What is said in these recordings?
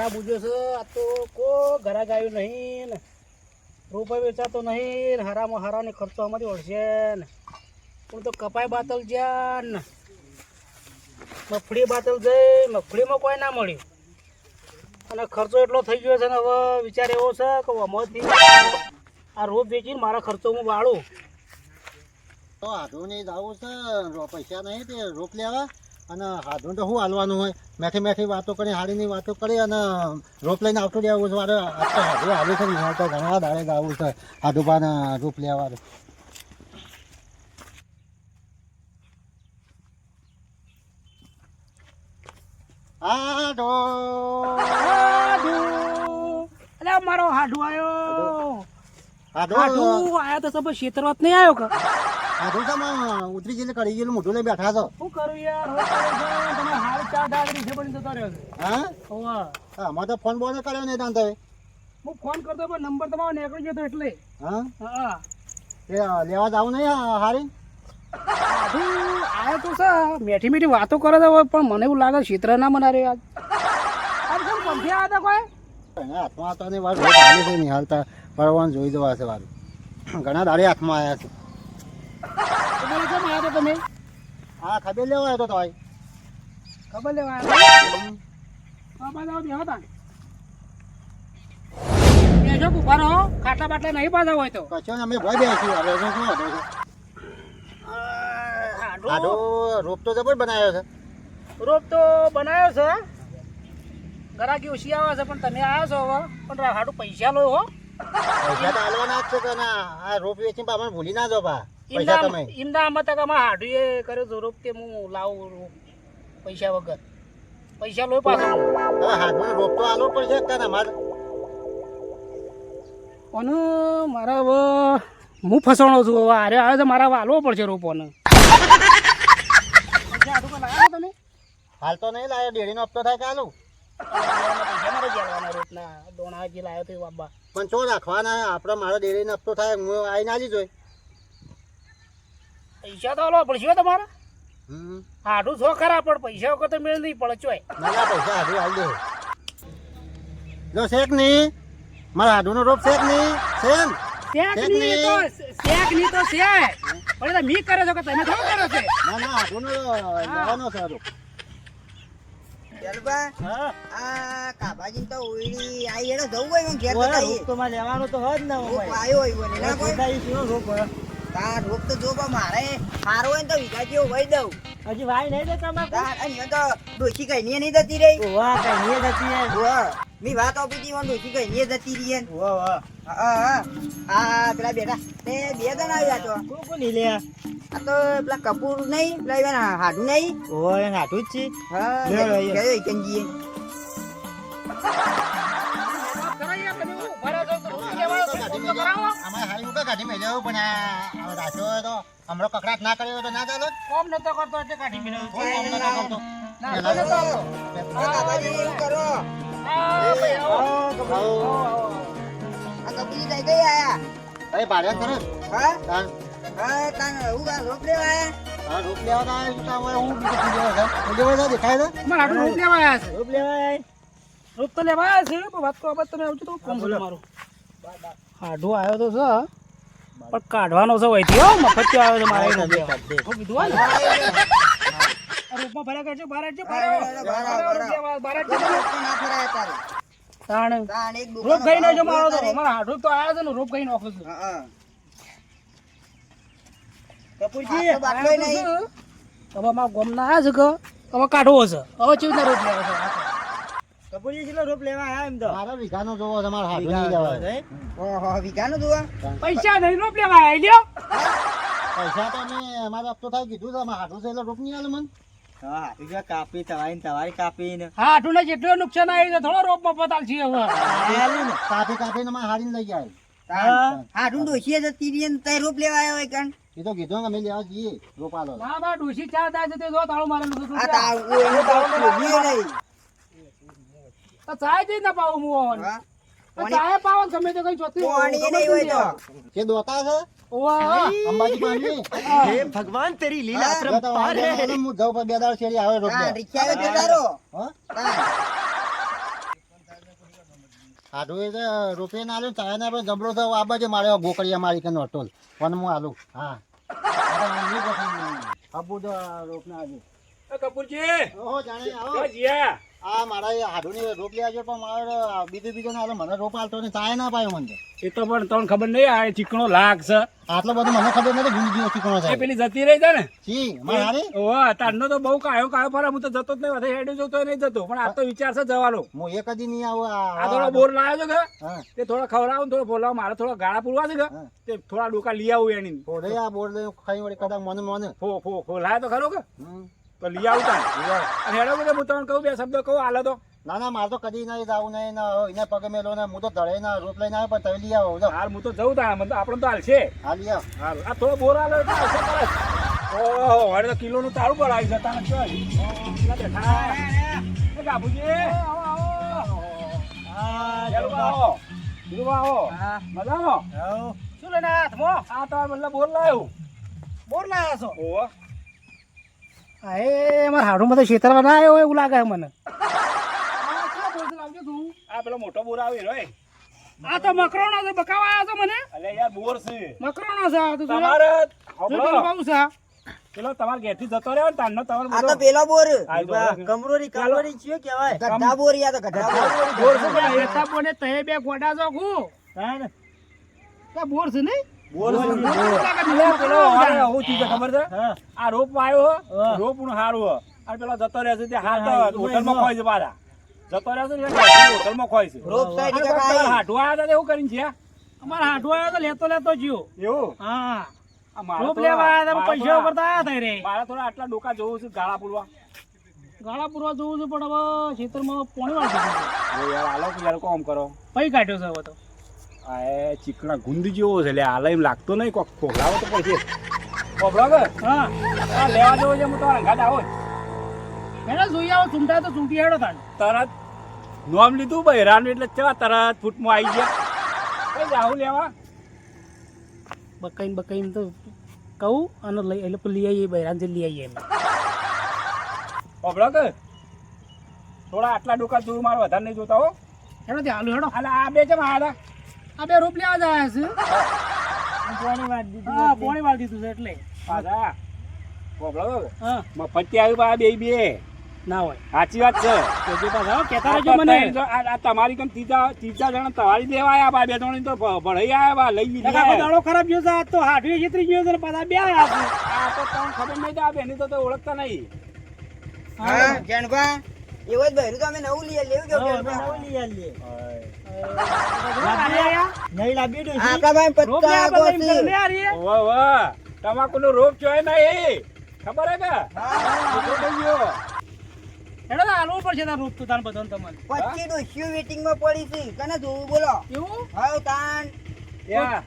ખરાબ ઉજ્યો છે આ તો કો ઘરા ગાયું નહીં ને રૂપિયા વેચાતો નહીં ને હારામાં હારાને ખર્ચો અમારી ઓળશે ને પણ તો કપાઈ બાતલ જ્યાં ને મગફળી બાતલ જઈ મગફળીમાં કોઈ ના મળ્યું અને ખર્ચો એટલો થઈ ગયો છે ને હવે વિચાર એવો છે કે આમાંથી આ રોપ વેચીને મારા ખર્ચો હું વાળું તો હાથું નહીં જવું છે પૈસા નહીં તે રોપ લેવા અને હાથું તો શું હાલવાનું હોય મેઠી મેઠી વાતો કરી હાડીની વાતો કરી અને રોપ લઈને આવતું રહેવું છે મારે હાથું હાલું છે ને તો ઘણા દાડે ગાવું છે હાથું પાન રોપ લેવાનું હાડો અલે મારો હાડુ આવ્યો હાડો હાડુ આયા તો સબ ક્ષેત્રવત નહીં આવ્યો કે હાથું છે ઉતરી ગયેલું કરી ગયેલું મોઢું લઈ બેઠા છો શું કરું યાર તમે હાલ ચા ડાગરી છે પણ જતો રહ્યો છે હા હોવા અમારે તો ફોન બોન કર્યો નહીં તાન તમે હું ફોન કરતો પણ નંબર તમારો નીકળી ગયો તો એટલે હા હા એ લેવા જાવ નહીં હારી હાડુ આવ્યો તો છે મેઠી મીઠી વાતો કરે છે પણ મને એવું લાગે ક્ષેત્ર ના મના રે આજ કેમ પંખી આવ્યા હતા કોઈ એના હાથમાં તો નહીં વાર હાલી છે નહીં હાલતા પરવાનું જોઈ જવા છે વારું ઘણા દાડે હાથમાં આવ્યા છે તમારે કેમ આવ્યા હતા તમે હા ખબર લેવા આવ્યો તો ભાઈ ખબર લેવા આવ્યા હા બાજુ બેહો તા બેસો ઉભા રહો ખાટલા બાટલા નહીં પાછા હોય તો કશો ને અમે ભય બેસી હવે શું હતો છે આડો રોપ તો જબર બનાવ્યો છે રોપ તો બનાવ્યો છે ગરાકી ઓછી આવે છે પણ તમે આવ્યો છો હવે પણ હાડું પૈસા લો હો પૈસા તો હાલવાના જ છે કે ના આ રોપ વેચીને પાછળ ભૂલી ના જાઓ પા પૈસા તમે ઈંડા આમાં તક આમાં હાડું એ કર્યો તો રોપ તે હું લાવું રોપ પૈસા વગર પૈસા લો પાછો હવે હાથમાં રોપ તો હાલવો પડશે કે ના મારે અને મારા હવે હું ફસાણો છું હવે અરે આવે તો મારા હાલવો પડશે રોપોને પૈસા હાડું કોઈ લાવ્યા તમે હાલ તો નહીં લાવ્યો ડેરીનો હપ્તો થાય કે હાલું પૈસા મારે જવાના રોપના દોણા જે લાવ્યો તો બાબા પણ ચો રાખવાના આપણે મારો ડેરીનો હપ્તો થાય હું આવીને આવી જોઈ પૈસા તો હાલવા પડશે હો તમારે હમ હાડું છો ખરા પણ પૈસા વગર તો મેળ નહીં પડે ચોય ના ના પૈસા હાડું હાલ દે જો શેક નહીં મારા હાડુનો રોપ શેક નહીં શેક શેક ની તો શેક પણ એ મી કરે છો કે તમે થોડો કરો છે ના ના હાડુનો લેવાનો છે રોપ હા આ કાબાજી તો ઉડી આઈ એનો જવું હોય ઘેર તો રોપ તો માં લેવાનો તો હોત ને આયો હોય બોલે ના કોઈ રોપ તાર રોપ તો જો મારે હારો હોય તો વિગા જેવો વઈ દઉં હજી વાય નહીં દે તમારે તાર અને તો ડોશી કઈ ની નહીં જતી રહી વાહ કઈ નહીં જતી હે વાહ મી વાત આપી દી ડોશી કઈ ની જતી રહી હે વાહ વાહ હા આ પેલા બેટા તે બે જણ આવ્યા તો કોણ લે આ તો પેલા કપૂર નહીં પેલા એના હાડું નહીં ઓય હાટું જ છે હા લે લે. ગયો એકંજી અમારે હારી ઉકા કાઢી મેલ્યો પણ આ રાખ્યો હોય તો હમણાં કકડાટ ના કર્યો હોય તો ના ચાલો કોમ નતો કરતો એટલે કાઢી મેળવ્યો. કોઈ કામ નતો કરતો. ના, પેલા નતો કરતો. કાબાજી એમ કરો આ ભાઈ આવો. આવો. આ કપૂરી લઈ ગઈ આયા અરે ભાડે કરે હા તાન હા તાન હું કા રોપ લેવા આયા હા રોપ લેવા ના આવ્યો તો હવે હું બીજું શું લેવા છે દેખાય છે મારે હાટું રોપ લેવા આવ્યા છે. રોપ તો લેવા આવ્યા છે પણ વાત તો આ બાદ તમે આવજો તો કોમ બોલો મારું હાડું આવ્યો તો છે પણ કાઢવાનો છે વહીથી હો મફત આવ્યો છે મારે હું કીધું હોય ને રોપમાં ફર્યા કરજો બહાર આવજો બહાર ના ફરાય તારે તાણ તાન એક દુકાન રોપ ગઈ નાખજો મારો તો મારા હાડું તો આવ્યો છે ને રોપ ગઈ નાખું છું હા કપૂરજી આ તો બાટલો નહીં. હવે મારા ગોમના આવ્યા છે કે હવે કાઢવો છે હવે કેવી રીતના રોપ લેવા છે કપૂરી જેટલો રોપ લેવા આયા એમ તો મારો વીઘાનો જોવો છે મારો હાથું નહીં લેવાય ઓહો વિકાનો જોવા પૈસા નહીં રોપ લેવા આવી લ્યો પૈસા તો મેં અમારે હપ્તો થાય કીધું છે અમારે હાથું છે એટલે રોપ નહીં આલે મને કાપી તમારી કાપીને હા હાટું ને જેટલું નુકસાન આવ્યું છે થોડો રોપ મફત આલશે હવે કાપી કાપીને મારે હારીને લઈ જાય હાડું ડોશીએ જતી રહી ને તઈ રોપ લેવા આવ્યો હોય કણ એ તો કીધું કે અમે લેવા જઈએ રોપ આલો ના બા ડોશી ચાર થાય છે તે જો તાળું મારેલું છે આ તા એનો તો ખોલ્યું નહીં તો ચાય દઈ ના પાવું હું હા ચાય પાવન ગમે તે કઈ ચોથી પાણી નહીં હોય તો કે દોતા છે ઓવા અંબાજી પાણી हे भगवान तेरी लीला अपरंपार है હું જાઉં પર બે દાડ શેરી આવે રોપ હા લે રિક્ષા આવે તો તારો હા હા હાડું એ રોપે ના આલ્યું ચાય ના જબરો થયો આ બાજુ મારે ગોકળિયા મારી કે નોટોલ પણ હું આલું હા અબુ તો રોપ ના આજે કપૂરજી ઓહો જાણે આવો ક્યાં જીયા આ મારા એ હાડુની રોપ લઈ આવજો પણ મારે બીજું ના આલો મને રોપ આલતો ને ચાય ના પાયો મને એ તો પણ તમને ખબર નહીં આ ચીકણો લાગ છે આટલો બધો મને ખબર નથી ભૂલી ગયો ચીકણો એ થાય પેલી જતી રહી છે ને છી મારે હારી ઓહ તારનો તો બહુ કાયો ફરે હું તો જતો જ નહીં વધે હેડે જતો નહીં જતો પણ આ તો વિચાર છે જવાનો હું એક જ નહીં આવું આ થોડો બોર લાવ્યો છે કે હા તે થોડા ખવડાવું ને થોડો બોલાવો મારે થોડા ગાળા પૂરવા છે કે હા. તે થોડા ડોકા લઈ આવું એની બોલે આ બોલ ખાઈ વળી કદાચ મને ફો લાય તો ખરો કે હમ. તો લઈ આવું તાન હેડો કે હું તમને કહું બે શબ્દ કહું હાલે તો ના ના મારે તો કદી નહીં જવું નહીં ને એને પગે મેલો ને હું તો ધડે ના રોપ લઈને આવ્યો પણ તમે લઈ આવો જો હાલ હું તો જઉં તા મને તો આપણે તો હાલશે હા લઈ આવો હાલ આ થોડો બોર હાલે એટલે હાલશે તરત. ઓહો હવે તો કિલોનું તારું પર આવી જતા ને ચોય. પેલા બેઠા. એ બાપુજી આવો આવો જલવા આવો જલવા આવો મજામાં શું લઈને આયા હાથમાં આ તો મતલબ બોર લાવ્યો બોર લાવ્યા છો ઓહો હા એ અમારા હાડુમાં તો છેતરવા ના આવ્યો એવું લાગે મને આ પેલો મોટો બોર આવી રહ્યો આ તો મકરોનો છે બકાવા આવ્યો છે મને અલે યાર બોર છે મકરોનો છે આ તો જોજો. તમારે જો પેલો બહુ છે પેલો તમારે ઘેરથી જતો રહ્યો ને તારનો તમારે આ તો બધો પેલો બોર આ જો. કમરોરી ચિયો કહેવાય ગઢા બોર યા તો ગઢા બોર બોર છે પણ એ એતા બોને તહે બે ગોડા છો ખુ તો બોર છે નહીં બોર છે બોર. પેલો હવે આવું ચીજ છે ખબર છે આ રોપ વાયો રોપ નું હારું હે. અને પેલો જતો રહે છે તે હાલ તો હોટલમાં ખોય છે પાછા જતો રહે છે ને એટલે હોટલમાં ખોય છે રોપ સાઈડ અને કે કોક કાંઈ? તમારે હાટવા આવ્યા હતા તે એવું કરીને છે અમારા હાડુ આવ્યો તો લેતો લેતો જ્યો એવું હા આ મારે રોપ થોડા- લેવા આવ્યા મારે પૈસા થોડા- ઉપર તો આયા થાય રે મારે થોડા આટલા ડોકા જોવું છે ગાળા પૂરવા ગાળા પૂરવા જોવું છે પણ હવે ખેતરમાં પોણી વાળી દીધું છે. યાર હાલો કે યાર કોમ કરો પૈ કાઢ્યો છે હવે તો આ એ ચીકણા ગુંદ જેવો છે એટલે હાલ એમ લાગતો નહીં કોક ખોખલાવો તો પડશે ખોખલો કે હા આ લેવા જેવો છે હું તો અંગાત આવો જ. એને જોઈ આવો ચૂંટાય તો ચૂંટી હેડો તાન તરત નોમ લીધું બહેરાનું એટલે ચેવા તરત ફૂટમાં આવી ગયા કઈ જાવું લેવા બકાઈને તો કહું અને લઈ એટલે લઈ આવીએ બૈરાનથી લઈ આવીએ એમ ખોખલો કે થોડા આટલા ડોકા જોયું મારે વધારે નહીં જોતા હો હેડો તે હાલું હેડો અને આ બે ચમ આયા આ બે રોપ લેવા જ આવ્યા છે પોણી વાળી દીધું હા પોણી વાળી દીધું છે એટલે પાછા ખોખલો કે હા મફતી આવ્યું પા બે ના હોય સાચી વાત છે તો જો પાછા હો, કહેતા આ રહેજો મને આ તમારી કેમ ત્રીજા જણા તમારી દેવા આવ્યા બા બે જણ તો ભણાઈ આવ્યા બા લઈ નકા લીધી આખો દાડો ખરાબ ગયો છે આજ તો હાડવી છેતરી ગયો છે ને પાછા બે આવ્યા છે આ તો તમને ખબર નહીં તો આ બેની તો ઓળખતા નહીં હા જણભા એવો જ બહેરું તો અમે નવું લઈએ લેવું કેવું જણભા નહીં લાવી આપણા ભાઈ રોપ લે પત્તા આપણે લઈને લે આ રે. વાહ વાહ તમાકુનો રોપ જોય નહીં ખબર હે કે રોપ થઈ ગયો. હેડો તો હાલવું પડશે તાર રોપ તો તાર બધાને તમને 25 ડોસ્યું વેટિંગ માં પડી છે કને જોવું બોલો એવું હાવ તાન યા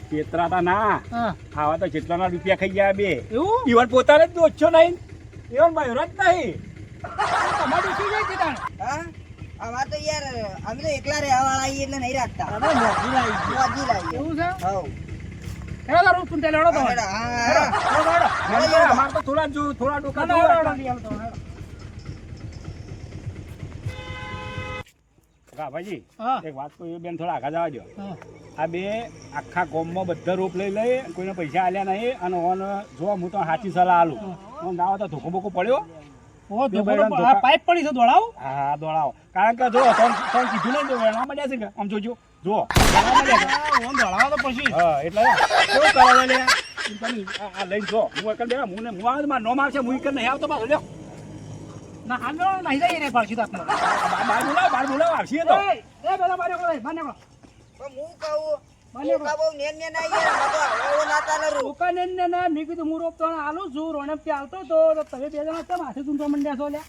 છેતરાતા ના હા આવા તો જેટલાના રૂપિયા ખાઈ ગયા બે એવું ઈવન પોતાને જ ઓછો નહીં ઈવન બહેરો જ નહીં તમારે ઉઠી જાય છે તાણ હા આમાં તો યાર અમે તો એકલા રહેવા વાળા આઈએ એટલે નહીં રાખતા આપણે મોજી લાવી મોજી લાવીએ એવું છે હાવ હેડો તાર રોપ તું હેડો તો હેડો, હા અમારે તો થોડા ડોકા હેડો જોવા. હેડો હેડો ભાઈ હા એક વાત કહું બેન થોડા આગળ જવા દો હા આ બે આખા ગામમાં બધા રોપ લઈ લઈ કોઈને પૈસા આલ્યા નહીં અને ઓન જો હું તો સાચી સલાહ આલું ઓન દાવા તો ધોકો બોકો પડ્યો ઓ બે ધોકો બૈરાને તો- ધોકા. આ પાઇપ પડી છે દોડાવ હા દોડાવો કારણ કે જો તને કીધું નહીં તો વેણવા મળ્યા છે કે આમ જોજો જો વેણવા મળ્યા છે. ઓમ દોડાવ તો પછી હા એટલે કેવું કરવા લે આ લઈને જો હું એકલ બેઠા હું ને હું આવે મારે નો મારશે હું એકલ નહીં આવતો પાછો લ્યો ના હાલ નહીં જાય રે પાછી તાક બાર બોલાવ આવશે તો એ બધા બારે કોઈ બાને કો પણ હું કહું મને હું કહું નેન નેન આઈએ ને બધો હળવો ના ચાલે રૂ દુકાને ને ના મેં કીધું હું રોપ તો આલું છું રોણપ થી આવતો તો તમે બે જણા કેમ હાથે ચૂંટવા મંડ્યા છો લ્યા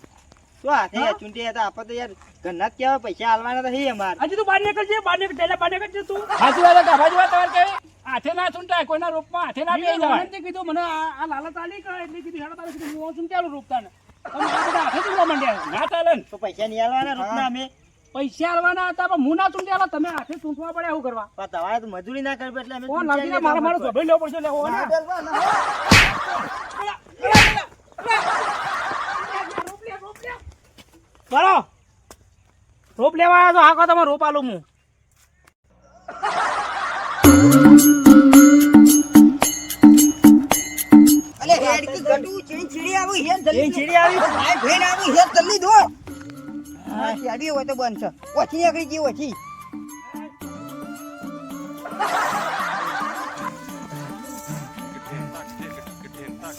શું હાથે યાર ચૂંટી હતા આપણે તો યાર ઘરના જ કેવા પૈસા આલવાના તો હી અમાર હજી તું બહાર નીકળજે બહાર નીકળજે તું સાચી વાત ગાભાજી વાત તમારે કેવી હાથે ના ચૂંટાય કોઈના રૂપમાં હાથે ના બે જવાય મેં કીધું મને આ લાલચ આલી કે એટલે કીધું હેડો તારે કીધું હું ચૂંટ્યાલું રોપતા ને તમે આ બધા હાથે ચૂંટવા મંડ્યા ના ચાલે ને તો પૈસા નહીં આલવાના રૂપના અમે પૈસા આલવાના હતા પણ હું ના ચૂંટ્યાલો તમે હાથે ચૂંટવા પડે શું કરવા પણ તમારે તો મજૂરી ના કરવી એટલે અમે ઓ લાગીને મારો ગભરી લેવો પડશે લેવો ને કરો રોપ લેવા આવ્યા તો હાકો તમે રોપ આલું હું અલે હેડ કી ગટુ ચીડી આવી હેડ જલ્દી ચીડી આવી? ભાઈ ભેણ આવી હેડ જલ્દી દો હા ચીડી હોય તો બંધ છે ઓછી નીકળી ગઈ ઓછી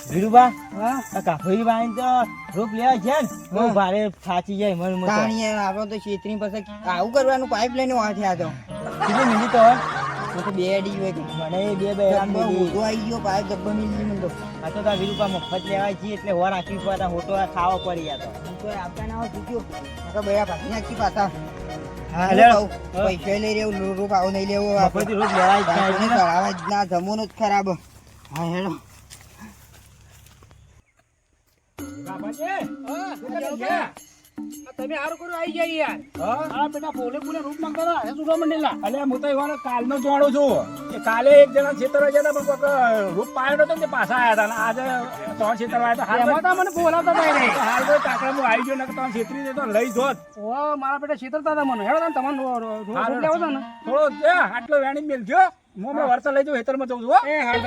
વીરુબા હા આ કાફરી બાઈ તો રોપ લેવા છે ને બહુ ભારે થાચી જાય મન મત તાણી આપણો તો છેતરી પછી આવું કરવાનું પાઇપ લઈને વાથી આ તો કેટલી મિનિટ તો તો બે ડી હોય કે મને બે આરામ દીધી ઉડો આવી ગયો પાઇપ ડબ્બા મિલી મને તો આ તો તા વીરુબા મફત લેવાય છે એટલે હોર રાખવી પડે હોટો ખાવા પડી યા તો તો આવતા ના હોય પૂછ્યો આ તો બયા ભાગી નાખી પાછા હા હું લે કહું, પૈસા લઈ લેવું રૂપ આવું નહીં લેવું મફત રોપ લેવાય જ આપણને થાય ચડાવવા જ ના જમવાનું જ ખરાબ હા હેડો તમે હારું કર્યું આવી જાય યાર હા બેટા પોલે પુલે રૂપ માંગતા હતા હે સુધા મંડેલા અલ્યા હું તો એવાનો કાલનો જાણું છું કે કાલે એક જણા છેતરવા ગયા હતા પણ કોઈક રૂપ પાયો નતો ને તે પાછા આવ્યા હતા અને આજે ત્રણ છેતરવા આવ્યા હતા એમાં તો મને બોલાવતા હતા એને. હાલ તો કાકડા હું આવી ગયો ને ત્રણ છેતરી દેતો લઈ જોત ઓ મારા બેટા છેતરતા હતા મને હેડો તમે તમારે રૂપ લેવો છો ને થોડો આટલો વેણી મેલ ગયો હું હમણાં વરસાદ લઈ જાઉં હેતરમાં જઉં છું હો. એ હાલ